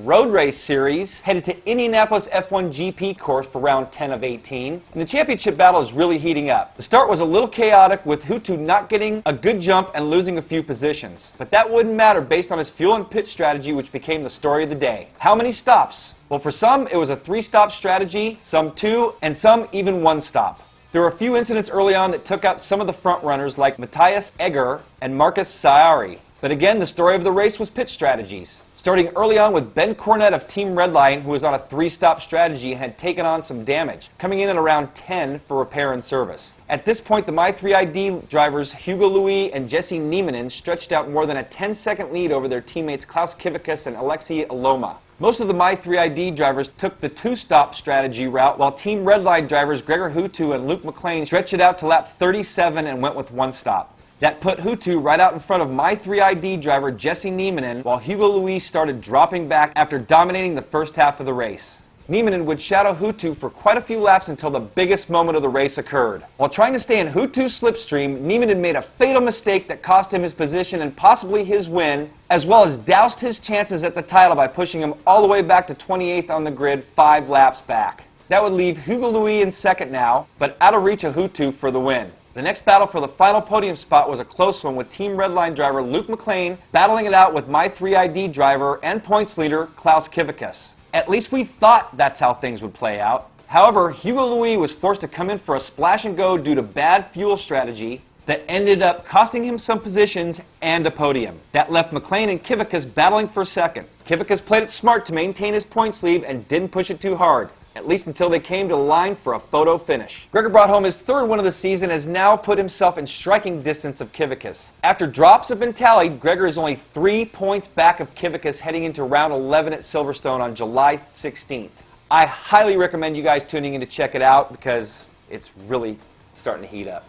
Road Race Series, headed to Indianapolis F1 GP course for round 10 of 18, and the championship battle is really heating up. The start was a little chaotic, with Hugo not getting a good jump and losing a few positions. But that wouldn't matter based on his fuel and pit strategy, which became the story of the day. How many stops? Well, for some, it was a 3-stop strategy, some 2, and some even 1 stop. There were a few incidents early on that took out some of the front runners like Matthias Egger and Marcus Saari. But again, the story of the race was pit strategies. Starting early on with Ben Cornett of Team Redline, who was on a 3-stop strategy and had taken on some damage, coming in at around 10 for repair and service. At this point, the My3ID drivers Hugo Louis and Jesse Niemanen stretched out more than a 10-second lead over their teammates Klaus Kivickas and Alexei Aloma. Most of the My3ID drivers took the 2-stop strategy route, while Team Redline drivers Gregor Hutu and Luke McLean stretched it out to lap 37 and went with 1 stop. That put Hutu right out in front of My3ID driver Jesse Niemanen, while Hugo Louis started dropping back after dominating the first half of the race. Niemanen would shadow Hutu for quite a few laps until the biggest moment of the race occurred. While trying to stay in Hutu's slipstream, Niemanen made a fatal mistake that cost him his position and possibly his win, as well as doused his chances at the title by pushing him all the way back to 28th on the grid 5 laps back. That would leave Hugo Louis in second now, but out of reach of Hutu for the win. The next battle for the final podium spot was a close one, with Team Redline driver Luke McLean battling it out with My3ID driver and points leader Klaus Kivickas. At least we thought that's how things would play out. However, Hugo Louis was forced to come in for a splash and go due to bad fuel strategy that ended up costing him some positions and a podium. That left McLean and Kivickas battling for second. Kivickas played it smart to maintain his points lead and didn't push it too hard, at least until they came to the line for a photo finish. Gregor brought home his 3rd win of the season and has now put himself in striking distance of Kivickas. After drops have been tallied, Gregor is only 3 points back of Kivickas heading into round 11 at Silverstone on July 16th. I highly recommend you guys tuning in to check it out because it's really starting to heat up.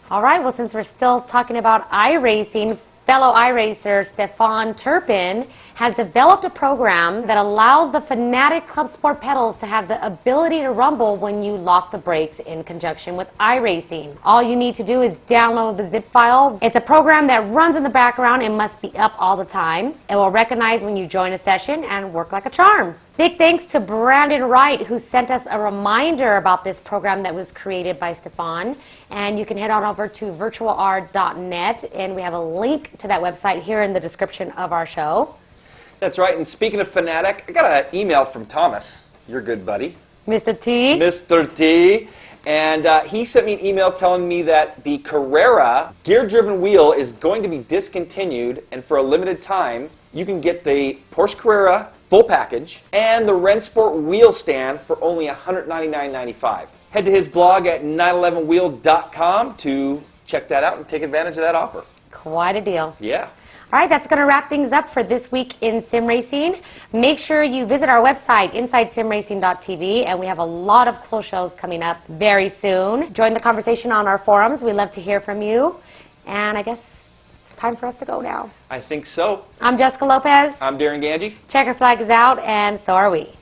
All right, well, since we're still talking about iRacing, fellow iRacer Stefan Turpin has developed a program that allows the Fanatic Club Sport pedals to have the ability to rumble when you lock the brakes in conjunction with iRacing. All you need to do is download the zip file. It's a program that runs in the background and must be up all the time. It will recognize when you join a session and work like a charm. Big thanks to Brandon Wright, who sent us a reminder about this program that was created by Stefan. And you can head on over to virtualr.net, and we have a link to that website here in the description of our show. That's right, and speaking of Fanatic, I got an email from Thomas, your good buddy. Mr. T. Mr. T. And he sent me an email telling me that the Carrera gear-driven wheel is going to be discontinued, and for a limited time, you can get the Porsche Carrera full package and the Rennsport wheel stand for only $199.95. Head to his blog at 911wheel.com to check that out and take advantage of that offer. Quite a deal. Yeah. All right, that's going to wrap things up for this week in sim racing. Make sure you visit our website, InsideSimRacing.tv, and we have a lot of cool shows coming up very soon. Join the conversation on our forums. We love to hear from you. And I guess it's time for us to go now. I think so. I'm Jessica Lopez. I'm Darren Ganji. Checker flag is out, and so are we.